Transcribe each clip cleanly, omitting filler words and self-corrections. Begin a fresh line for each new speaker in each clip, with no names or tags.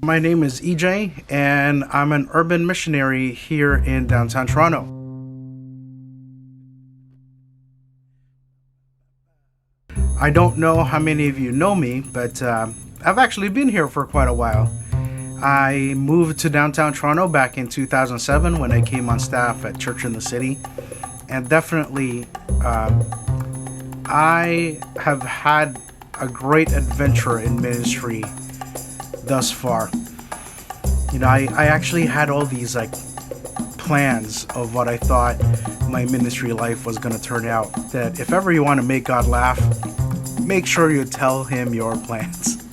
My name is Ejay, and I'm an urban missionary here in downtown Toronto. I don't know how many of you know me, but I've actually been here for quite a while. I moved to downtown Toronto back in 2007 when I came on staff at Church in the City, and definitely I have had a great adventure in ministry thus far. I actually had all these plans of what I thought my ministry life was going to turn out. That if ever you want to make God laugh, make sure you tell him your plans.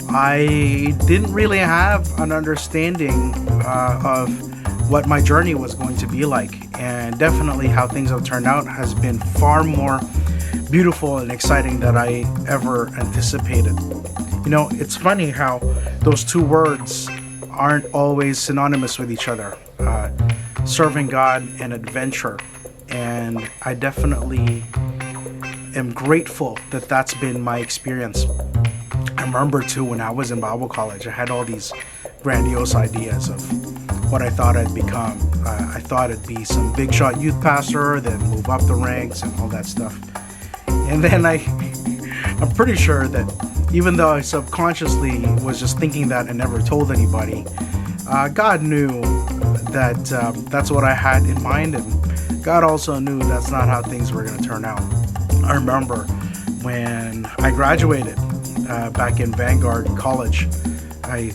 I didn't really have an understanding of what my journey was going to be like, and definitely how things have turned out has been far more beautiful and exciting than I ever anticipated. It's funny how those two words aren't always synonymous with each other, serving God and adventure. And I definitely am grateful that that's been my experience. I remember too, when I was in Bible college, I had all these grandiose ideas of what I thought I'd become. I thought I'd be some big shot youth pastor, then move up the ranks and all that stuff. And then I'm pretty sure that even though I subconsciously was just thinking that and never told anybody, God knew that that's what I had in mind, and God also knew that's not how things were going to turn out. I remember when I graduated back in Vanguard College, I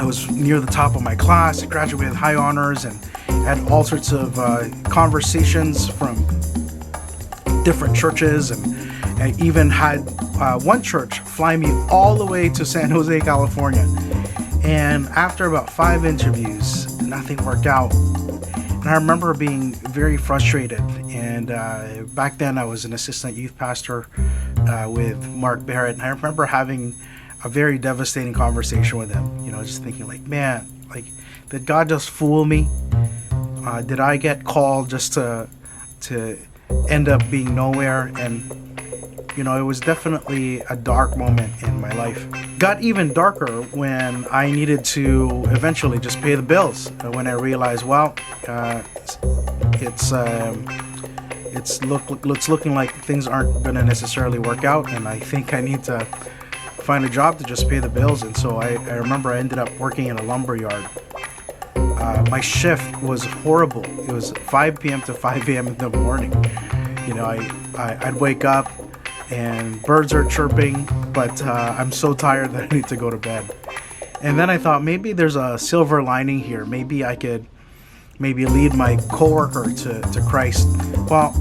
was near the top of my class. I graduated with high honors and had all sorts of conversations from different churches, and I even had one church fly me all the way to San Jose, California. And after about 5 interviews, nothing worked out. And I remember being very frustrated. And back then I was an assistant youth pastor with Mark Barrett. And I remember having a very devastating conversation with him, just thinking man, did God just fool me? Did I get called just to end up being nowhere? And it was definitely a dark moment in my life. Got even darker when I needed to eventually just pay the bills. When I realized, it's looking like things aren't going to necessarily work out, and I think I need to find a job to just pay the bills. And so I remember I ended up working in a lumber yard. My shift was horrible. It was 5 p.m. to 5 a.m. in the morning. I'd wake up and birds are chirping, but I'm so tired that I need to go to bed. And then I thought, maybe there's a silver lining here. Maybe I could lead my coworker to Christ. Well,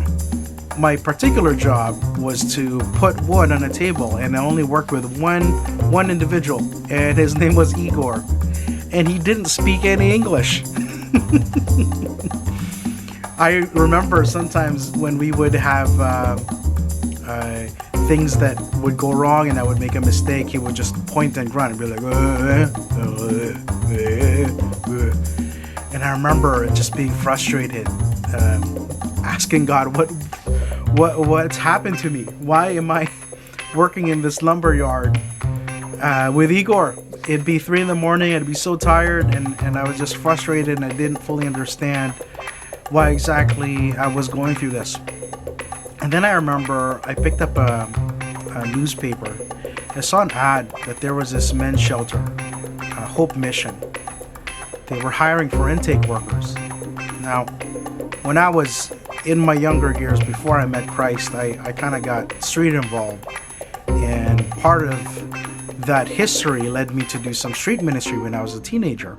my particular job was to put wood on a table, and I only worked with one individual, and his name was Igor, and he didn't speak any English. I remember sometimes when we would have things that would go wrong and I would make a mistake, he would just point and grunt and be like, and I remember just being frustrated, asking God, what's happened to me? Why am I working in this lumber yard with Igor? It'd be 3 a.m. I'd be so tired, and I was just frustrated, and I didn't fully understand why exactly I was going through this. And then I remember I picked up a newspaper. I saw an ad that there was this men's shelter, Hope Mission. They were hiring for intake workers. Now, when I was in my younger years, before I met Christ, I kind of got street involved. And part of that history led me to do some street ministry when I was a teenager.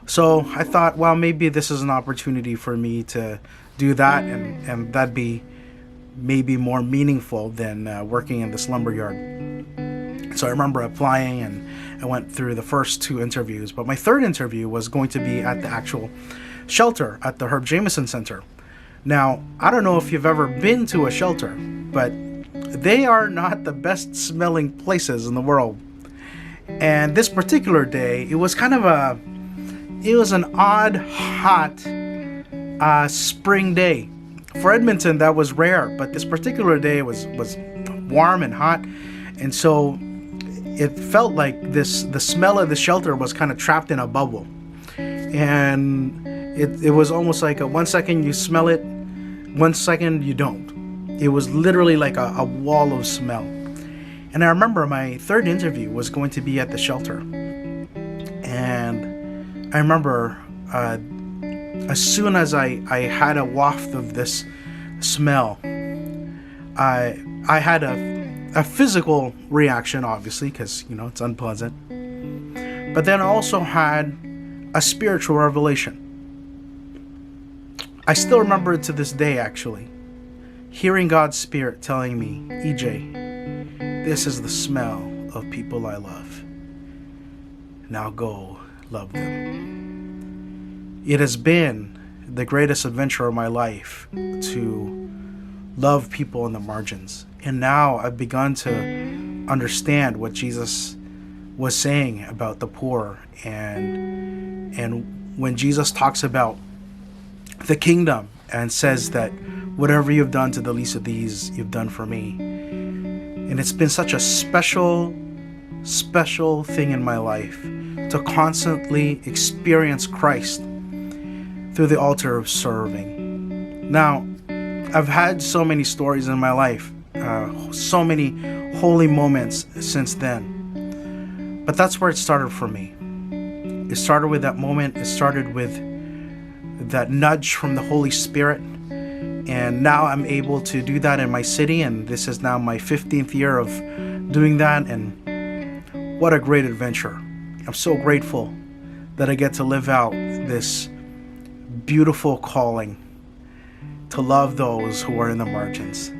So I thought, maybe this is an opportunity for me to do that, and that'd be maybe more meaningful than working in this lumberyard. So I remember applying, and I went through the first 2 interviews, but my third interview was going to be at the actual shelter at the Herb Jameson Center. Now, I don't know if you've ever been to a shelter, but they are not the best smelling places in the world. And this particular day, it was an odd, hot spring day. For Edmonton, that was rare, but this particular day was warm and hot, and so it felt like the smell of the shelter was kind of trapped in a bubble. And it was almost like a 1 second you smell it, 1 second you don't. It was literally like a wall of smell. And I remember my third interview was going to be at the shelter. And I remember as soon as I had a waft of this smell, I had a physical reaction, obviously, because, it's unpleasant. But then I also had a spiritual revelation. I still remember it to this day, actually. Hearing God's Spirit telling me, Ejay, this is the smell of people I love. Now go love them. It has been the greatest adventure of my life to love people in the margins. And now I've begun to understand what Jesus was saying about the poor. And when Jesus talks about the kingdom and says that whatever you've done to the least of these, you've done for me. And it's been such a special thing in my life to constantly experience Christ through the altar of serving. Now, I've had so many stories in my life, so many holy moments since then. But that's where it started for me. It started with that moment. It started with that nudge from the Holy Spirit. And now I'm able to do that in my city, and this is now my 15th year of doing that, and what a great adventure. I'm so grateful that I get to live out this beautiful calling to love those who are in the margins.